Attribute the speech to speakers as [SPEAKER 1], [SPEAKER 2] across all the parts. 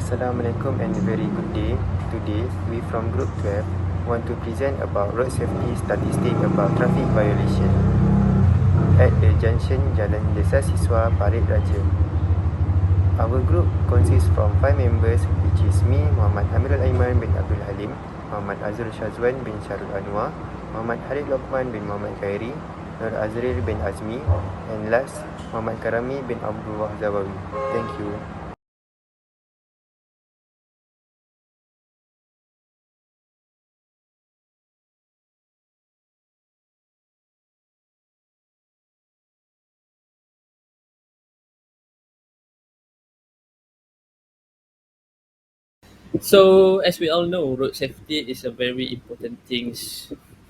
[SPEAKER 1] Assalamualaikum and a very good day. Today, we from Group 12 want to present about road safety statistic about traffic violation at the junction Jalan Desa Siswa, Parit Raja. Our group consists from 5 members, which is me, Muhammad Amirul Aiman bin Abdul Halim, Muhammad Azrul Shazwan bin Syarul Anwar, Muhammad Harid Lokman bin Muhammad Khairi, Nur Azril bin Azmi, and last, Muhammad Karami bin Abdullah Zawawi. Thank you.
[SPEAKER 2] So, as we all know, road safety is a very important thing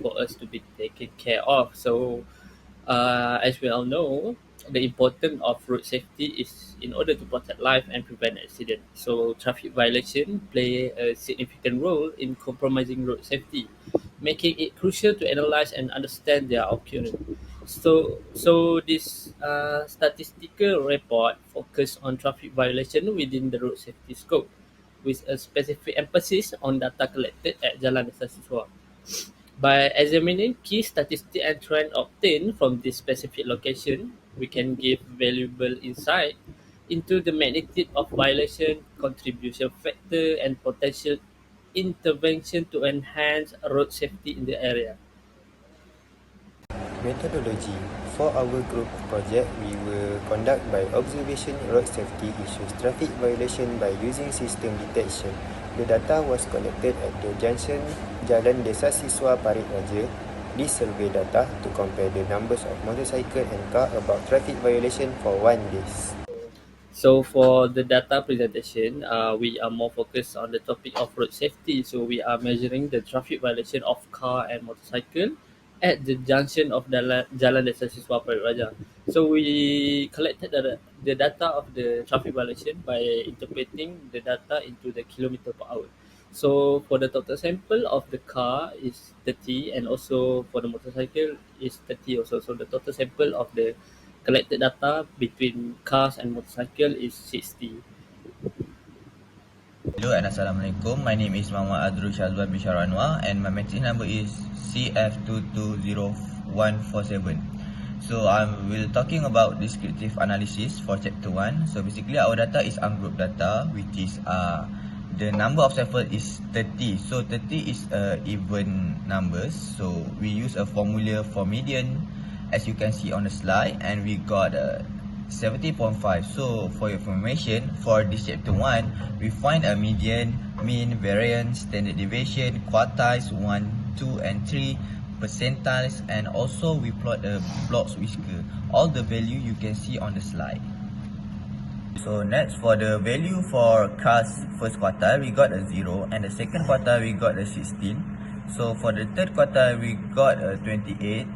[SPEAKER 2] for us to be taken care of. So, as we all know, the importance of road safety is in order to protect life and prevent accident. So, traffic violation play a significant role in compromising road safety, making it crucial to analyze and understand their occurrence. So this statistical report focus on traffic violation within the road safety scope, with a specific emphasis on data collected at Jalan Desa Siswa. By examining key statistics and trends obtained from this specific location, we can give valuable insight into the magnitude of violation, contribution factor, and potential intervention to enhance road safety in the area.
[SPEAKER 1] Methodology. For our group project, we will conduct by observation road safety issues traffic violation by using system detection. The data was collected at the junction Jalan Desa Siswa Parit Raja. This survey data to compare the numbers of motorcycle and car about traffic violation for 1 day.
[SPEAKER 2] So for the data presentation, we are more focused on the topic of road safety. So we are measuring the traffic violation of car and motorcycle at the junction of Jalan Desa Siswa Parit Raja. So we collected the data of the traffic violation by interpreting the data into the kilometer per hour. So for the total sample of the car is 30, and also for the motorcycle is 30 also. So the total sample of the collected data between cars and motorcycle is 60.
[SPEAKER 3] Hello and Assalamualaikum. My name is Muhammad Azrul Shazwan bin Syarul Anwar and my matching number is CF220147. So I will talking about descriptive analysis for chapter 1. So basically our data is ungroup data, which is the number of sample is 30. So 30 is even numbers. So we use a formula for median, as you can see on the slide, and we got 70.5. So for your information, for this chapter 1, we find a median, mean, variance, standard deviation, quartiles 1, 2 and 3, percentiles, and also we plot a blocks whisker. All the value you can see on the slide. So next, for the value for cars first quartile, we got a 0, and the second quartile we got a 16. So for the third quartile we got a 28.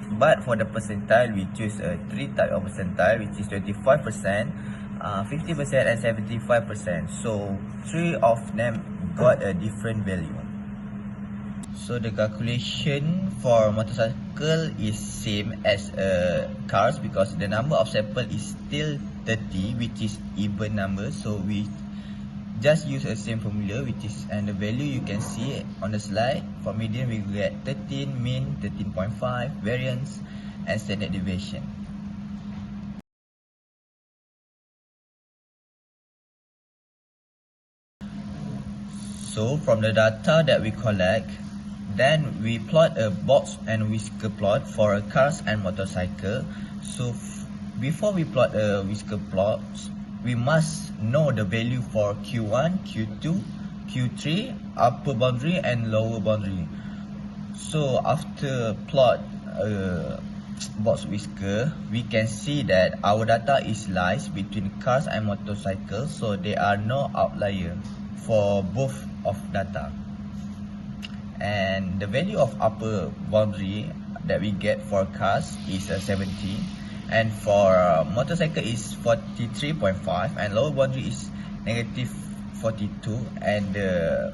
[SPEAKER 3] But for the percentile, we choose a 3 type of percentile, which is 25%, 50% and 75%. So 3 of them got a different value. So the calculation for motorcycle is same as cars, because the number of sample is still 30, which is even number. So we just use a same formula, which is, and the value you can see on the slide. For median we get 13, mean 13.5, variance and standard deviation. So from the data that we collect, then we plot a box and whisker plot for a cars and motorcycle. So before we plot a whisker plot, we must know the value for Q1, Q2, Q3, upper boundary and lower boundary. So after plot box whisker, we can see that our data is lies between cars and motorcycles, so there are no outlier for both of data. And the value of upper boundary that we get for cars is 70, and for motorcycle is 43.5, and lower boundary is negative 42, and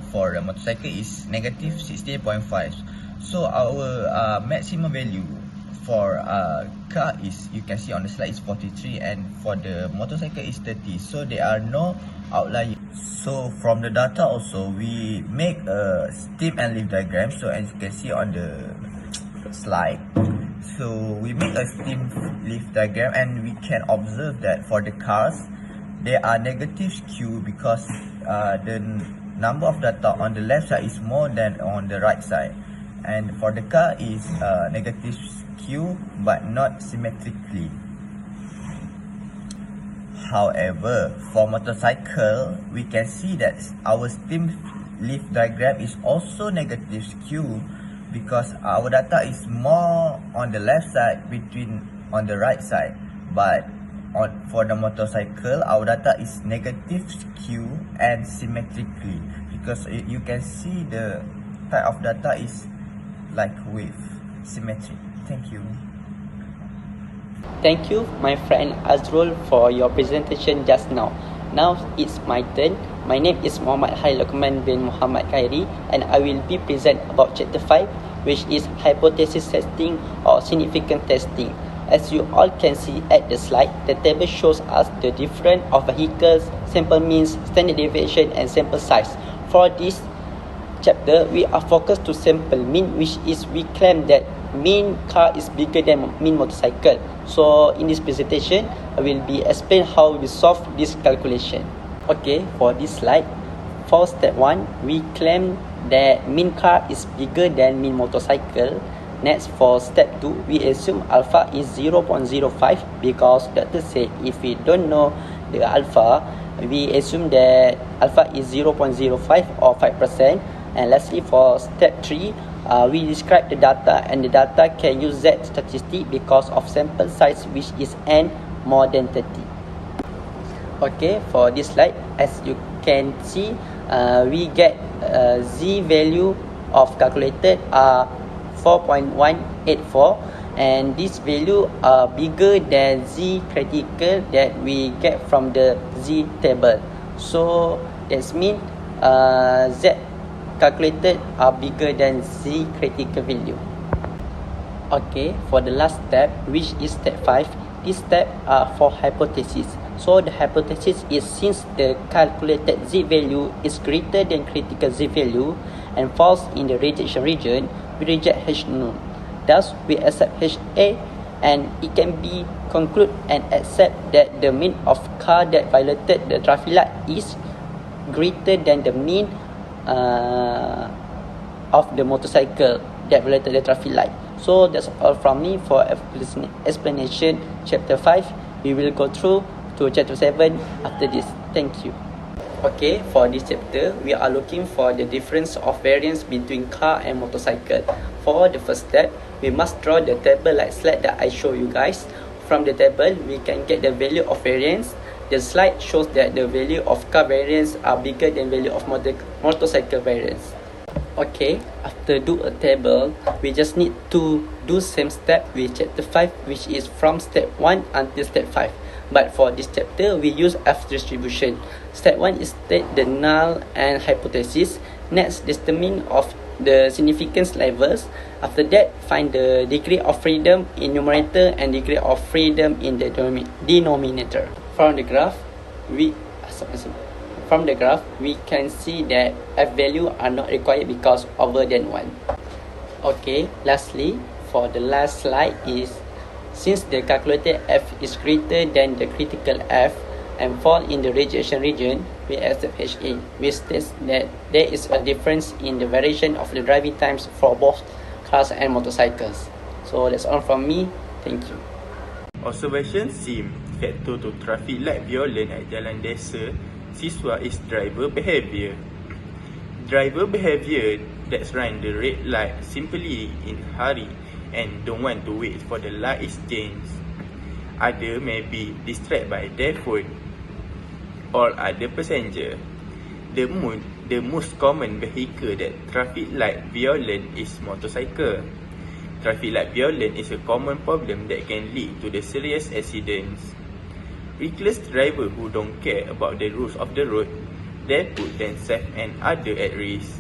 [SPEAKER 3] for the motorcycle is negative 16.5. So our maximum value for car is, you can see on the slide, is 43, and for the motorcycle is 30. So there are no outliers. So from the data also, we make a steam and lift diagram. So as you can see on the slide, so we make a steam lift diagram, and we can observe that for the cars, there are negative skew because the number of data on the left side is more than on the right side, and for the car is negative skew but not symmetrically. However, for motorcycle, we can see that our steam lift diagram is also negative skew because our data is more on the left side between on the right side, but for the motorcycle, our data is negative skew and symmetrically because you can see the type of data is like wave symmetry. Thank you.
[SPEAKER 4] Thank you, my friend Azrul, for your presentation just now. Now it's my turn. My name is Muhammad Khalil Luqman bin Muhammad Khairi, and I will be present about chapter 5, which is hypothesis testing or significant testing. As you all can see at the slide, the table shows us the difference of vehicles, sample means, standard deviation, and sample size. For this chapter, we are focused to sample mean, which is we claim that mean car is bigger than mean motorcycle. So in this presentation, I will be explain how we solve this calculation. Okay, for this slide, for step 1, we claim that mean car is bigger than mean motorcycle. Next, for step 2, we assume alpha is 0.05 because doctor say if we don't know the alpha, we assume that alpha is 0.05 or 5%. And lastly, for step 3, we describe the data, and the data can use Z statistic because of sample size which is n more than 30. Okay, for this slide, as you can see, we get Z value of calculated are 4.184, and this value are bigger than Z critical that we get from the Z table. So that means Z calculated are bigger than Z critical value. Okay, for the last step, which is step 5, this step are for hypothesis. So the hypothesis is since the calculated Z value is greater than critical Z value and falls in the rejection region, we reject H known. Thus, we accept HA, and it can be conclude and accept that the mean of car that violated the traffic light is greater than the mean of the motorcycle that violated the traffic light. So that's all from me for explanation chapter 5. We will go through to chapter 7 after this. Thank you. Okay, for this chapter, we are looking for the difference of variance between car and motorcycle. For the first step, we must draw the table like slide that I show you guys. From the table, we can get the value of variance. The slide shows that the value of car variance are bigger than value of motorcycle variance. Okay, after do a table, we just need to do same step with chapter 5, which is from step 1 until step 5. But for this chapter, we use F distribution. Step 1 is state the null and hypothesis. Next, determine of the significance levels. After that, find the degree of freedom in numerator and degree of freedom in the denominator. From the graph, we can see that F value are not required because over than 1. Okay, lastly, for the last slide is since the calculated F is greater than the critical F and fall in the rejection region, we accept HA, which states that there is a difference in the variation of the driving times for both cars and motorcycles. So that's all from me. Thank you.
[SPEAKER 5] Observation SIM, factor to traffic light violent at Jalan Desa Siswa is driver behavior. Driver behavior that's run the red light simply in hurry and don't want to wait for the light is changed. Other may be distracted by their phone or other passenger. The most common vehicle that traffic light violent is motorcycle. Traffic light violent is a common problem that can lead to the serious accidents. Reckless driver who don't care about the rules of the road, they put themselves and others at risk.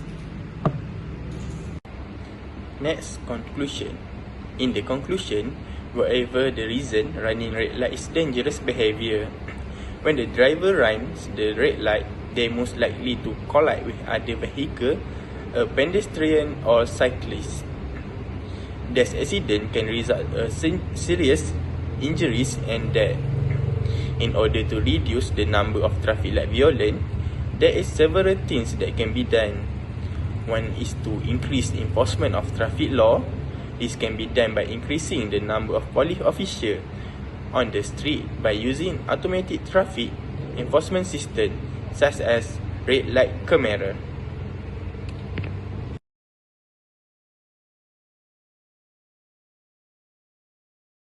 [SPEAKER 5] Next, conclusion. In the conclusion, Whatever the reason, running red light is dangerous behavior. When the driver runs the red light, they most likely to collide with other vehicle, a pedestrian or cyclist. This accident can result in serious injuries and death. In order to reduce the number of traffic light violence, there is several things that can be done. One is to increase enforcement of traffic law. This can be done by increasing the number of police officers on the street by using automatic traffic enforcement system such as red light camera.